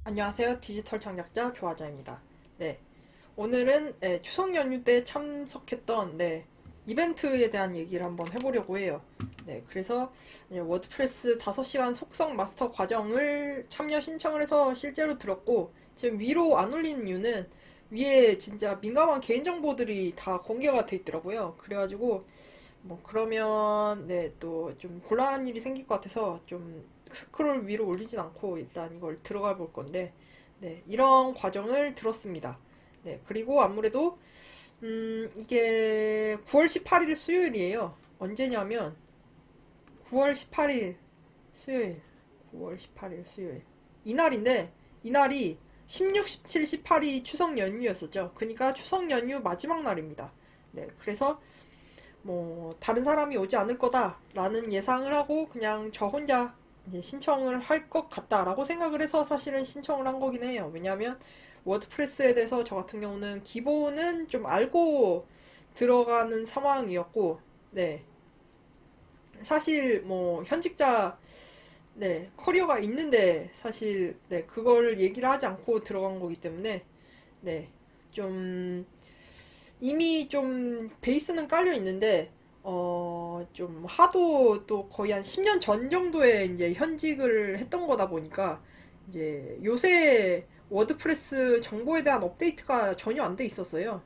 안녕하세요. 디지털 창작자 조아자입니다. 네, 오늘은 추석 연휴 때 참석했던 이벤트에 대한 얘기를 한번 해보려고 해요. 네, 그래서 워드프레스 5시간 속성 마스터 과정을 참여 신청을 해서 실제로 들었고, 지금 위로 안 올리는 이유는 위에 진짜 민감한 개인정보들이 다 공개가 돼 있더라고요. 그래가지고 뭐 그러면 또 좀 곤란한 일이 생길 것 같아서 좀 스크롤 위로 올리진 않고 일단 이걸 들어가 볼 건데, 이런 과정을 들었습니다. 그리고 아무래도 이게 9월 18일 수요일이에요. 언제냐면 9월 18일 수요일, 9월 18일 수요일 이날인데, 이날이 16, 17, 18이 추석 연휴였었죠. 그러니까 추석 연휴 마지막 날입니다. 그래서 뭐 다른 사람이 오지 않을 거다라는 예상을 하고 그냥 저 혼자 이제 신청을 할 것 같다라고 생각을 해서 사실은 신청을 한 거긴 해요. 왜냐하면 워드프레스에 대해서 저 같은 경우는 기본은 좀 알고 들어가는 상황이었고, 네, 사실 뭐 현직자 커리어가 있는데 사실 그걸 얘기를 하지 않고 들어간 거기 때문에 좀 이미 좀 베이스는 깔려 있는데 좀 하도 또 거의 한 10년 전 정도에 이제 현직을 했던 거다 보니까 이제 요새 워드프레스 정보에 대한 업데이트가 전혀 안 돼 있었어요.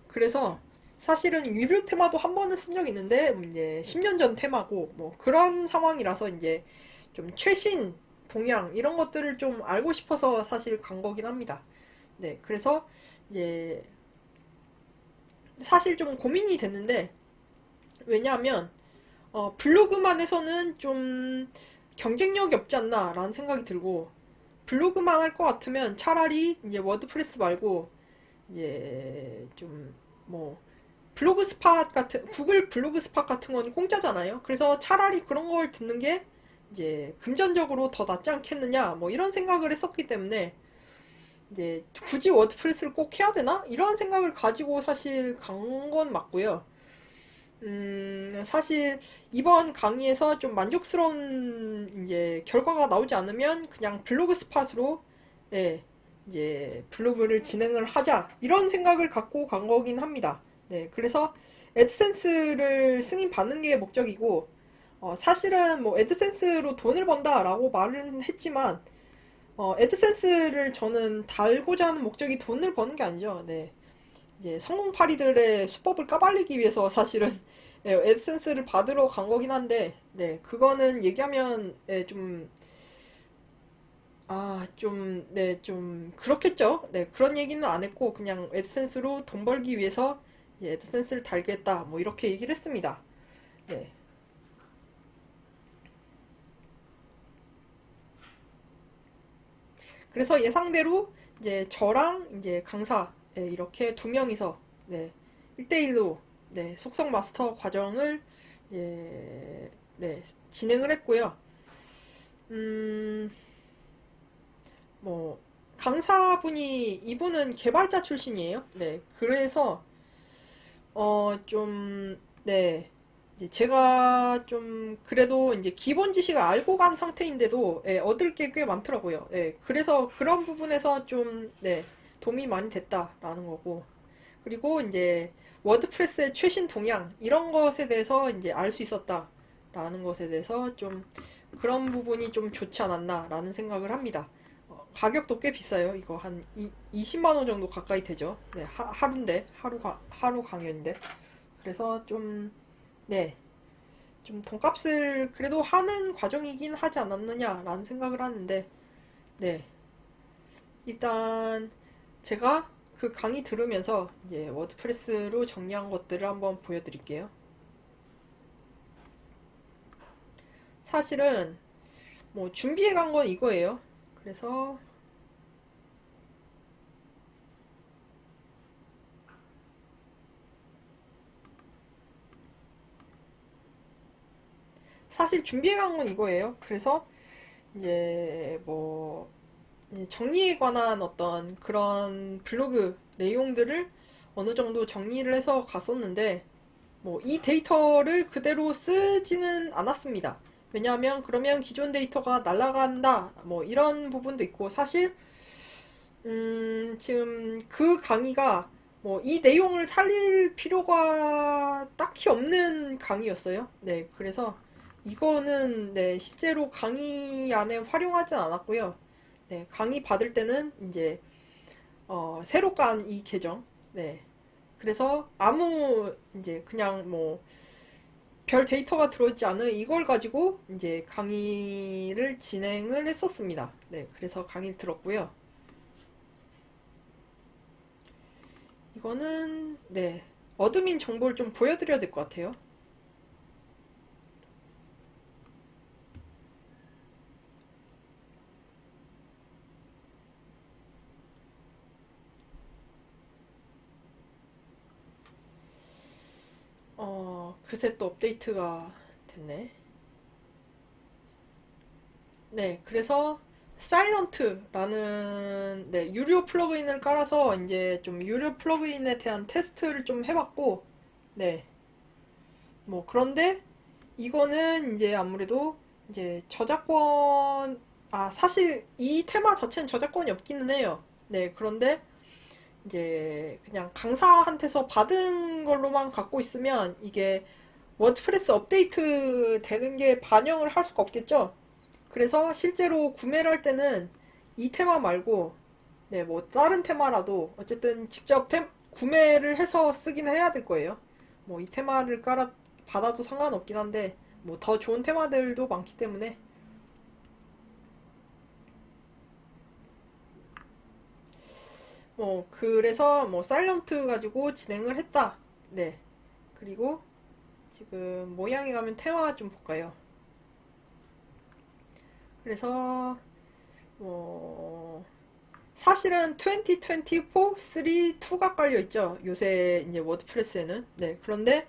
그래서 사실은 유료 테마도 한 번은 쓴 적이 있는데 이제 10년 전 테마고 뭐 그런 상황이라서 이제 좀 최신 동향 이런 것들을 좀 알고 싶어서 사실 간 거긴 합니다. 그래서 이제 사실 좀 고민이 됐는데, 왜냐하면 블로그만 해서는 좀 경쟁력이 없지 않나라는 생각이 들고, 블로그만 할 것 같으면 차라리 이제 워드프레스 말고 이제 좀 뭐 블로그 스팟 같은, 구글 블로그 스팟 같은 건 공짜잖아요. 그래서 차라리 그런 걸 듣는 게 이제 금전적으로 더 낫지 않겠느냐 뭐 이런 생각을 했었기 때문에 이제 굳이 워드프레스를 꼭 해야 되나 이런 생각을 가지고 사실 간 건 맞고요. 사실 이번 강의에서 좀 만족스러운 이제 결과가 나오지 않으면 그냥 블로그 스팟으로 이제 블로그를 진행을 하자 이런 생각을 갖고 간 거긴 합니다. 그래서 애드센스를 승인 받는 게 목적이고, 사실은 뭐 애드센스로 돈을 번다라고 말은 했지만 애드센스를 저는 달고자 하는 목적이 돈을 버는 게 아니죠. 이제 성공파리들의 수법을 까발리기 위해서 사실은 애드센스를 받으러 간 거긴 한데, 그거는 얘기하면 좀 그렇겠죠. 그런 얘기는 안 했고 그냥 애드센스로 돈 벌기 위해서 애드센스를 달겠다 뭐 이렇게 얘기를 했습니다. 네. 그래서 예상대로 이제 저랑 이제 강사 이렇게 두 명이서 1대1로 속성 마스터 과정을 진행을 했고요. 음, 뭐 강사분이 이분은 개발자 출신이에요. 그래서 좀 이제 제가 좀 그래도 이제 기본 지식을 알고 간 상태인데도 얻을 게 꽤 많더라고요. 그래서 그런 부분에서 좀 도움이 많이 됐다라는 거고, 그리고 이제 워드프레스의 최신 동향 이런 것에 대해서 이제 알 수 있었다라는 것에 대해서 좀 그런 부분이 좀 좋지 않았나라는 생각을 합니다. 가격도 꽤 비싸요. 이거 한 20만 원 정도 가까이 되죠. 하루인데 하루 강연인데. 그래서 네, 좀 돈값을 그래도 하는 과정이긴 하지 않았느냐라는 생각을 하는데, 네, 일단 제가 그 강의 들으면서 이제 워드프레스로 정리한 것들을 한번 보여드릴게요. 사실은 뭐 준비해 간 건 이거예요. 그래서 사실 준비해 간 건 이거예요. 그래서 이제 뭐 정리에 관한 어떤 그런 블로그 내용들을 어느 정도 정리를 해서 갔었는데, 뭐 이 데이터를 그대로 쓰지는 않았습니다. 왜냐하면 그러면 기존 데이터가 날아간다 뭐 이런 부분도 있고, 사실 지금 그 강의가 뭐 이 내용을 살릴 필요가 딱히 없는 강의였어요. 네, 그래서 이거는 네, 실제로 강의 안에 활용하진 않았고요. 네, 강의 받을 때는 이제 새로 깐 이 계정. 네. 그래서 아무 이제 그냥 뭐 별 데이터가 들어있지 않은 이걸 가지고 이제 강의를 진행을 했었습니다. 네, 그래서 강의를 들었고요. 이거는 네, 어드민 정보를 좀 보여드려야 될 것 같아요. 그새 또 업데이트가 됐네. 네, 그래서 사일런트라는 네, 유료 플러그인을 깔아서 이제 좀 유료 플러그인에 대한 테스트를 좀 해봤고, 네, 뭐 그런데 이거는 이제 아무래도 이제 사실 이 테마 자체는 저작권이 없기는 해요. 네, 그런데 이제 그냥 강사한테서 받은 걸로만 갖고 있으면 이게 워드프레스 업데이트 되는 게 반영을 할 수가 없겠죠? 그래서 실제로 구매를 할 때는 이 테마 말고 네, 뭐 다른 테마라도 어쨌든 직접 구매를 해서 쓰긴 해야 될 거예요. 뭐 이 테마를 받아도 상관없긴 한데 뭐 더 좋은 테마들도 많기 때문에 뭐 그래서 뭐 사일런트 가지고 진행을 했다. 네. 그리고 지금 모양에 가면 테마 좀 볼까요? 그래서 뭐 사실은 2024 3 2가 깔려 있죠. 요새 이제 워드프레스에는. 네. 그런데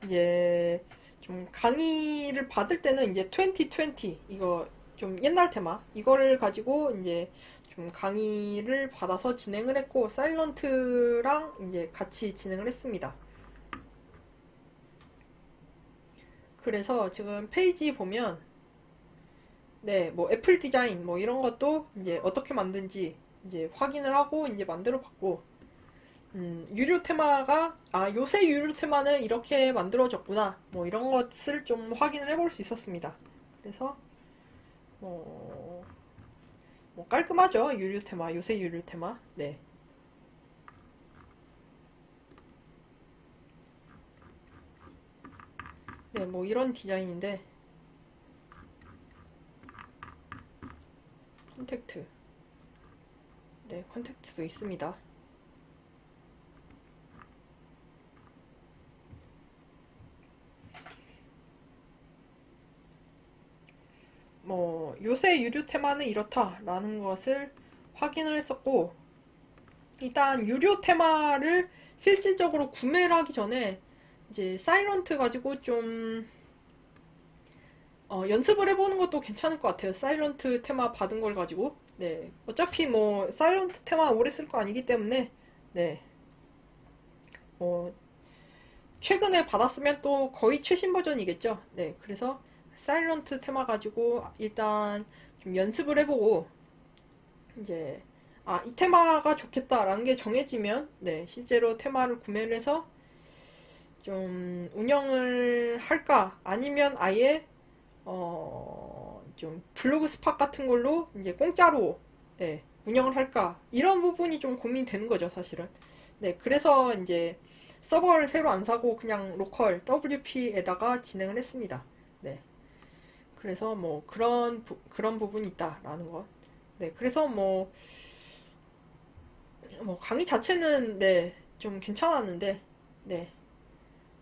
이제 좀 강의를 받을 때는 이제 2020 이거 좀 옛날 테마 이거를 가지고 이제 좀 강의를 받아서 진행을 했고 사일런트랑 이제 같이 진행을 했습니다. 그래서 지금 페이지 보면 네, 뭐 애플 디자인 뭐 이런 것도 이제 어떻게 만든지 이제 확인을 하고 이제 만들어 봤고 유료 테마가 요새 유료 테마는 이렇게 만들어졌구나 뭐 이런 것을 좀 확인을 해볼 수 있었습니다. 그래서 뭐, 뭐 깔끔하죠. 유료 테마 요새 유료 테마 네. 네, 뭐 이런 디자인인데 컨택트 네, 컨택트도 있습니다. 뭐 요새 유료 테마는 이렇다라는 것을 확인을 했었고 일단 유료 테마를 실질적으로 구매를 하기 전에 이제 사이런트 가지고 좀 연습을 해보는 것도 괜찮을 것 같아요. 사이런트 테마 받은 걸 가지고 네 어차피 뭐 사이런트 테마 오래 쓸 거 아니기 때문에 네 뭐 최근에 받았으면 또 거의 최신 버전이겠죠. 네 그래서 사이런트 테마 가지고 일단 좀 연습을 해보고 이제 이 테마가 좋겠다라는 게 정해지면 네 실제로 테마를 구매를 해서 좀 운영을 할까 아니면 아예 좀 블로그 스팟 같은 걸로 이제 공짜로 네, 운영을 할까 이런 부분이 좀 고민이 되는 거죠 사실은. 네 그래서 이제 서버를 새로 안 사고 그냥 로컬 WP에다가 진행을 했습니다. 네 그래서 뭐 그런 부분이 있다라는 것. 네 그래서 뭐 강의 자체는 네 좀 괜찮았는데 네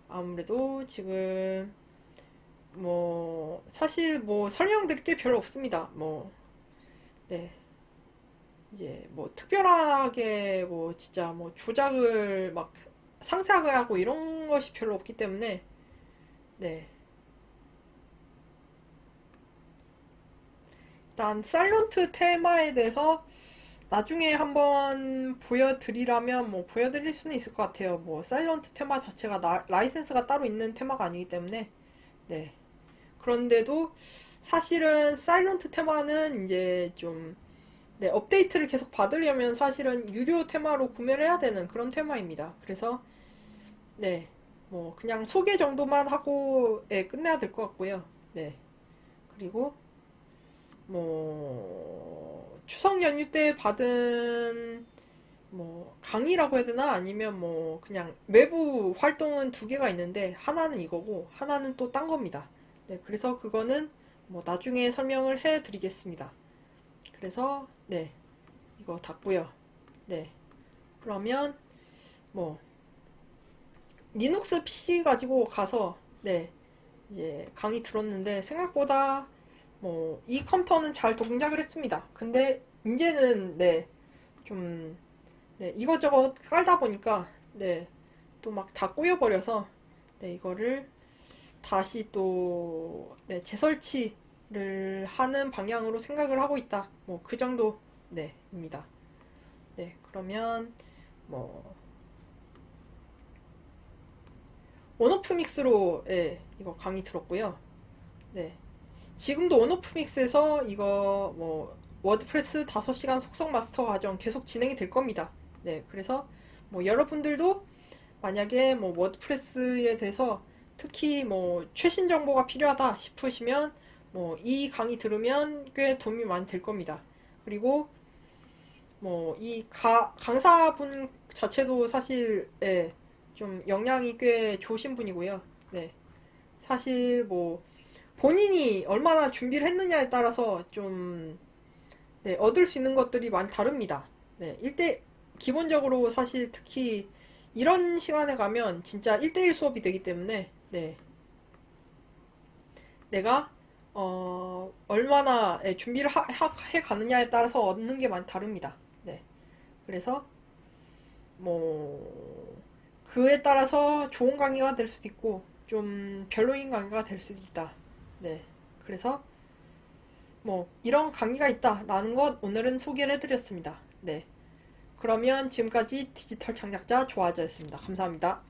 아무래도 지금 뭐 사실 뭐 설명드릴 게 별로 없습니다. 뭐 네 이제 뭐 특별하게 뭐 진짜 뭐 조작을 막 상세하게 하고 이런 것이 별로 없기 때문에 네 일단 사일런트 테마에 대해서 나중에 한번 보여드리라면 뭐 보여드릴 수는 있을 것 같아요. 뭐 사일런트 테마 자체가 라이센스가 따로 있는 테마가 아니기 때문에 네 그런데도 사실은 사일런트 테마는 이제 좀 네, 업데이트를 계속 받으려면 사실은 유료 테마로 구매를 해야 되는 그런 테마입니다. 그래서 네, 뭐 그냥 소개 정도만 하고 예, 끝내야 될 것 같고요. 네, 그리고 뭐 추석 연휴 때 받은 뭐 강의라고 해야 되나 아니면 뭐 그냥 외부 활동은 두 개가 있는데 하나는 이거고 하나는 또 딴 겁니다. 네, 그래서 그거는 뭐 나중에 설명을 해 드리겠습니다. 그래서 네, 이거 닫고요. 네, 그러면 뭐 리눅스 PC 가지고 가서 네, 이제 강의 들었는데 생각보다 뭐 이 컴퓨터는 잘 동작을 했습니다. 근데 이제는 네, 좀 네, 이것저것 깔다 보니까 네, 또 막 다 꼬여버려서 네, 이거를 다시 또 네, 재설치를 하는 방향으로 생각을 하고 있다. 뭐 그 정도 네, 입니다. 네, 그러면 뭐 온오프 믹스로 예, 이거 강의 들었고요. 네. 지금도 온오프 믹스에서 이거 뭐 워드프레스 5시간 속성 마스터 과정 계속 진행이 될 겁니다. 네. 그래서 뭐 여러분들도 만약에 뭐 워드프레스에 대해서 특히 뭐 최신 정보가 필요하다 싶으시면 뭐 이 강의 들으면 꽤 도움이 많이 될 겁니다. 그리고 뭐 이 강사분 자체도 사실 예, 좀 역량이 꽤 좋으신 분이고요. 네. 사실 뭐 본인이 얼마나 준비를 했느냐에 따라서 좀 네, 얻을 수 있는 것들이 많이 다릅니다. 네, 기본적으로 사실 특히 이런 시간에 가면 진짜 1대1 수업이 되기 때문에 네, 내가 얼마나 예, 준비를 해 가느냐에 따라서 얻는 게 많이 다릅니다. 네, 그래서 뭐 그에 따라서 좋은 강의가 될 수도 있고 좀 별로인 강의가 될 수도 있다. 네, 그래서 뭐 이런 강의가 있다라는 것 오늘은 소개를 해드렸습니다. 네, 그러면 지금까지 디지털 창작자 조아저였습니다. 감사합니다.